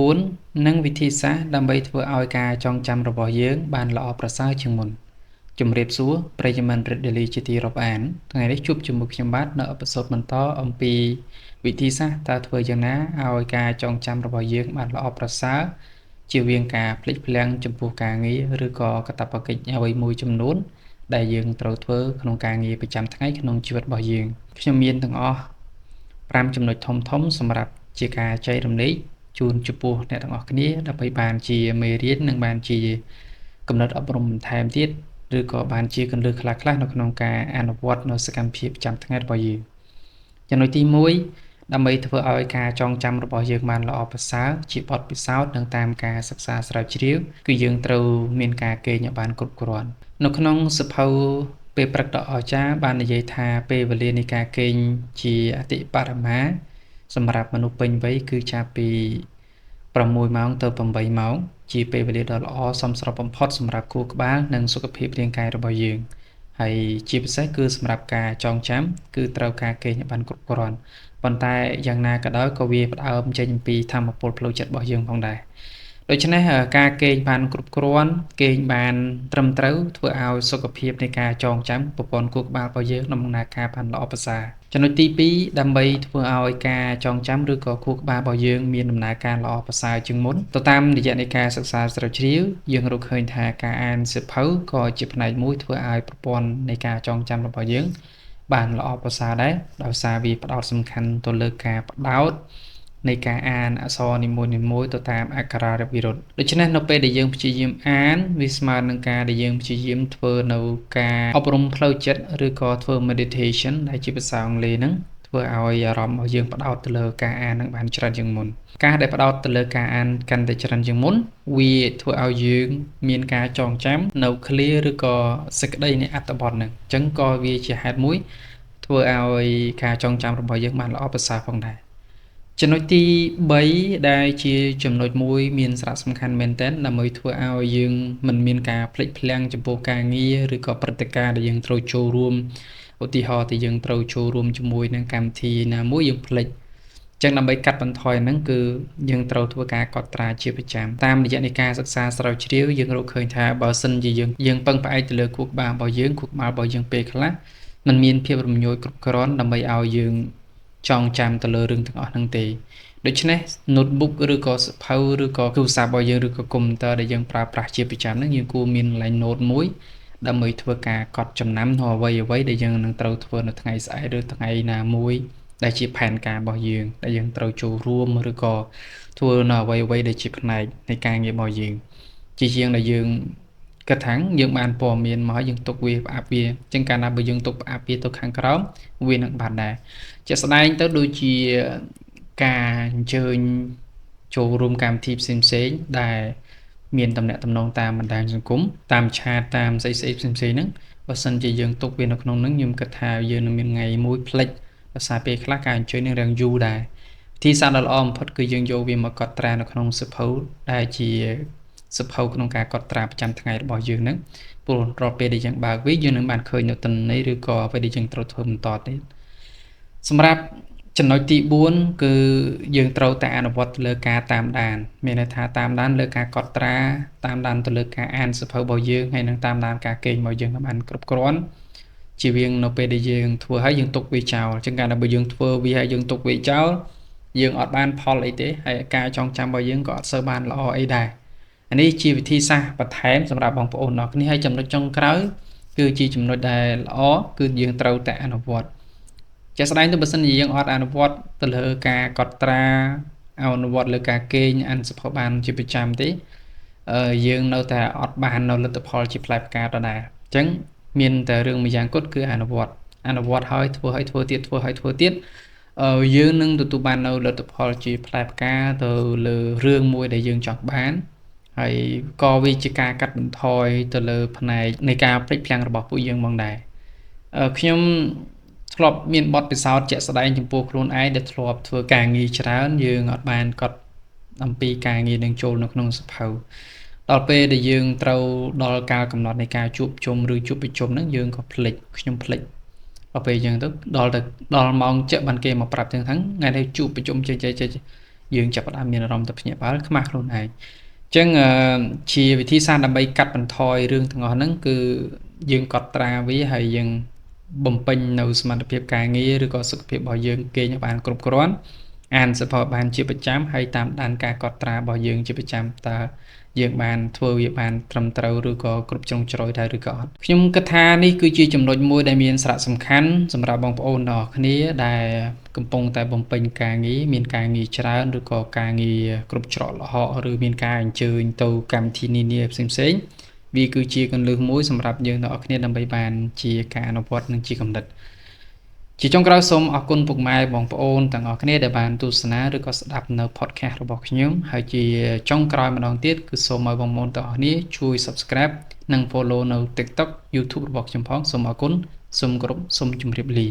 4និងវិធីសាស្ត្រដើម្បីធ្វើឲ្យការចងចាំរបស់យើងបានល្អប្រសើរជាងមុនជំរាបសួរប្រិយមិត្ត Red Daily ជាទីរាប់អានថ្ងៃនេះជួបជាមួយខ្ញុំបាទនៅអេពីសូតបន្តអំពីវិធីសាស្ត្រតើធ្វើយ៉ាងណាឲ្យការចងចាំរបស់យើងបានល្អប្រសើរជៀសវាងការភ្លេចភ្លាំងចំពោះការងារឬក៏កាតព្វកិច្ចអ្វីមួយចំនួនដែលយើងត្រូវធ្វើក្នុងការងារប្រចាំថ្ងៃក្នុងជីវិតរបស់យើងខ្ញុំមានទាំងអស់5ចំណុចធំៗសម្រាប់ជាការចែករំលែកជូនចំពោះអ្នកទាំងអស់គ្នាដើម្បីបានជាមេរៀននិងបានជាកំណត់អប់រំបន្ថែមទៀតឬក៏បានជាគន្លឹះខ្លះៗនៅក្នុងការអនុវត្តនៅសកម្មភាពប្រចាំថ្ងៃរបស់យើងចំណុចទី1ដើម្បីធ្វើឲ្យការចងចាំរបស់យើងបានល្អប្រសើរជាបទពិសោធន៍និងតាមការសិក្សាស្រាវជ្រាវគឺយើងត្រូវមានការគេងឲ្យបានគ្រប់គ្រាន់នៅក្នុងសភៅពេលព្រឹកដ៏អស្ចារ្យបាននិយាយថាពេលវេលានៃការគេងជាអតិបរមាសម្រាប់មនុស្សពេញវ័យគឺចាប់ពី6ម៉ោងទៅ8ម៉ោងជាពេលវេលាដ៏ល្អសមស្របបំផុតសម្រាប់ខួរក្បាលនិងសុខភាពរាងកាយរបស់យើងហើយជាពិសេសគឺសម្រាប់ការចងចាំគឺត្រូវការគេងឲ្យបានគ្រប់គ្រាន់ប៉ុន្តែយ៉ាងណាក៏ដោយក៏វាផ្ដើមចេញពីធម៌ពលផ្លូវចិត្តរបស់យើងផងដែរដូច្នេះការគេងបានគ្រប់គ្រាន់គេងបានត្រឹមត្រូវធ្វើឲ្យសុខភាពនៃការចងចាំប្រព័ន្ធខួរក្បាលរបស់យើងដំណើរការបានល្អប្រសើរចំណុចទី2ដើម្បីធ្វើឲ្យការចងចាំឬក៏ខួរក្បាលរបស់យើងមានដំណើរការល្អប្រសើរជាងមុនទៅតាមរយៈនៃការសិក្សាស្រាវជ្រាវយើងរកឃើញថាការអានសៀវភៅក៏ជាផ្នែកមួយធ្វើឲ្យប្រព័ន្ធនៃការចងចាំរបស់យើងបានល្អប្រសើរដែរដោយសារវាផ្ដោតសំខាន់ទៅលើការបដោតនៃការអានអក្សរនីមួយៗទៅតាមអក្ខរាវិរុទ្ធដូច្នេះនៅពេលដែលយើងព្យាយាមអានវាស្មើនឹងការដែលយើងព្យាយាមធ្វើនៅការអប់រំផ្លូវចិត្តឬក៏ធ្វើ meditation ដែលជាភាសាអង់គ្លេសហ្នឹងធ្វើឲ្យអារម្មណ៍របស់យើងផ្ដោតទៅលើការអាននឹងបានច្រើនជាងមុនការដែលផ្ដោតទៅលើការអានកាន់តែច្រើនជាងមុនវាធ្វើឲ្យយើងមានការចងចាំនៅ clear ឬក៏សេចក្តីនៃអត្ថបទហ្នឹងអញ្ចឹងក៏វាជាហេតុមួយធ្វើឲ្យការចងចាំរបស់យើងបានល្អប្រសើរផងដែរចំណុចទី3ដែលជាចំណុចមួយមានសារៈសំខាន់មែនទែនដើម្បីធ្វើឲ្យយើងមិនមានការភ្លេចភ្លាំងចំពោះការងារឬក៏ព្រឹត្តិការណ៍ដែលយើងត្រូវចូលរួមឧទាហរណ៍ទីយើងត្រូវចូលរួមជាមួយនឹងកម្មវិធីណាមួយយើងភ្លេចចឹងដើម្បីកាត់បន្ថយហ្នឹងគឺយើងត្រូវធ្វើការកត់ត្រាជាប្រចាំតាមរយៈនៃការសិក្សាស្រាវជ្រាវយើងរកឃើញថាបើសិនជាយើងពឹងផ្អែកទៅលើខួរក្បាលរបស់យើងខួរក្បាលរបស់យើងពេលខ្លះมันមានភាពរំញោចគ្រប់គ្រាន់ដើម្បីឲ្យយើងចងចាំទៅលើរឿងទាំងអស់ហ្នឹងទេដូច្នេះ notebook ឬក៏សៀវភៅឬក៏ទូរស័ព្ទរបស់យើងឬក៏ computer ដែលយើងប្រើប្រាស់ជាប្រចាំហ្នឹងយើងគួរមានកន្លែង note មួយដើម្បីធ្វើការកត់ចំណាំនៅអ្វីដែលយើងនឹងត្រូវធ្វើនៅថ្ងៃស្អែកឬថ្ងៃណាមួយដែលជាផែនការរបស់យើងដែលយើងត្រូវចូលរួមឬក៏ធ្វើនៅអ្វីដែលជាផ្នែកនៃការងាររបស់យើងជាជាងដែលយើងគិតថាយើងបានព័ត៌មានមកយើងទុកវាផ្អាប់វាអញ្ចឹងកាលណាបើយើងទុកផ្អាប់វាទៅខាងក្រោមវានឹងបាត់ដែរជាក់ស្ដែងទៅដូចជាការអញ្ជើញចូលរួមកម្មវិធីផ្សេងៗដែលមានតំណែងតំណងតាមបណ្ដាញសង្គមតាមឆាតតាមផ្សេងៗហ្នឹងបើសិនជាយើងទុកវានៅក្នុងហ្នឹងខ្ញុំគិតថាយើងនឹងមានថ្ងៃមួយផ្លេចដោយសារពេលខ្លះការអញ្ជើញនឹងរាំងយូរដែរវិធីសាស្ត្រដ៏ល្អបំផុតគឺយើងយកវាមកកត់ត្រានៅក្នុងសៀវភៅដែលជាសៀវភៅក្នុងការកត់ត្រាប្រចាំថ្ងៃរបស់យើងហ្នឹងព្រោះរាល់ពេលដែលយើងបើកវាយើងនឹងបានឃើញនៅទិន្នន័យឬក៏អ្វីដែលយើងត្រូវធ្វើបន្តទៀតសម្រាប់ចំណុចទី4គឺយើងត្រូវតែអនុវត្តលើការតាមដានមានន័យថាតាមដានលើការកត់ត្រាតាមដានទៅលើការអានសៀវភៅរបស់យើងហើយនឹងតាមដានការគេងរបស់យើងឲ្យបានគ្រប់គ្រាន់ជាវាងនៅពេលដែលយើងធ្វើហើយយើងទុកវាចោលអញ្ចឹងកាលណាបើយើងធ្វើវាហើយយើងទុកវាចោលយើងអត់បានផលអីទេហើយការចងចាំរបស់យើងក៏អត់សូវបានល្អអីដែរនេះជាវិធីសាស្ត្របន្ថែមសម្រាប់បងប្អូនអរគ្នាហើយចំណុចចុងក្រោយគឺជាចំណុចដែលល្អគឺយើងត្រូវតែអនុវត្តជាក់ស្ដែងទៅបើសិនជាយើងអត់អនុវត្តទៅលើការកត់ត្រាអនុវត្តលើការគេងអានសៀវភៅបានជាប្រចាំទេយើងនៅតែអត់បាននៅលទ្ធផលជាផ្លែផ្កាដដែលអញ្ចឹងមានតែរឿងមួយយ៉ាងគត់គឺអនុវត្តហើយធ្វើទៀតយើងនឹងទទួលបាននៅលទ្ធផលជាផ្លែផ្កាទៅលើរឿងមួយដែលយើងចង់បានហើយក៏វាជាការកាត់បន្ថយទៅលើផ្នែកនៃការភ្លេចភ្លាំងរបស់ពួកយើងផងដែរខ្ញុំធ្លាប់មានបទពិសោធន៍ជាក់ស្ដែងចំពោះខ្លួនឯងដែលធ្លាប់ធ្វើការងារច្រើនយើងអត់បានកត់អំពីការងារនឹងចូលនៅក្នុងសៀវភៅដល់ពេលដែលយើងត្រូវដល់កាលកំណត់នៃការជួបជុំឬជួបប្រជុំហ្នឹងយើងក៏ខ្ញុំភ្លេចដល់ពេលយើងទៅដល់ម៉ោងជិះបានគេមកប្រាប់ទាំងថ្ងៃនេះជួបប្រជុំចេះ យើងចាប់ផ្ដើមមានអារម្មណ៍ទៅភ្ញាក់ផ្អើលខ្មាស់ខ្លួនឯងអញ្ចឹងជាវិធីសាស្ត្រដើម្បីកាត់បន្ថយរឿងទាំងអស់ហ្នឹងគឺយើងកត់ត្រាវាហើយយើងបំពេញនៅសមត្ថភាពការងារឬក៏សុខភាពរបស់យើងគេងឲ្យបានគ្រប់គ្រាន់អានសៀវភៅបានជាប្រចាំហើយតាមដានការកត់ត្រារបស់យើងជាប្រចាំតើយើងបានធ្វើវាបានត្រឹមត្រូវឬក៏គ្រប់ជ្រុងជ្រោយដែរឬក៏អត់ខ្ញុំគិតថានេះគឺជាចំណុចមួយដែលមានសារៈសំខាន់សម្រាប់បងប្អូនទាំងអស់គ្នាដែលកំពុងតែបំពេញការងារមានការងារច្រើនឬក៏ការងារគ្រប់ច្រកល្ហកឬមានការអញ្ជើញទៅកម្មវិធីនានាផ្សេងៗវាគឺជាគន្លឹះមួយសម្រាប់យើងទាំងអស់គ្នាដើម្បីបានជាការអនុវត្តនិងជាកំណត់ជាចុងក្រោយសូមអរគុណពុកម៉ែបងប្អូនទាំងអស់គ្នាដែលបានទស្សនាឬក៏ស្ដាប់នៅ podcast របស់ខ្ញុំហើយជាចុងក្រោយម្ដងទៀតគឺសូមឲ្យបងប្អូនទាំងអស់គ្នាជួយ subscribe និង follow នៅ TikTok YouTube របស់ខ្ញុំផងសូមអរគុណសូមគោរពសូមជម្រាបលា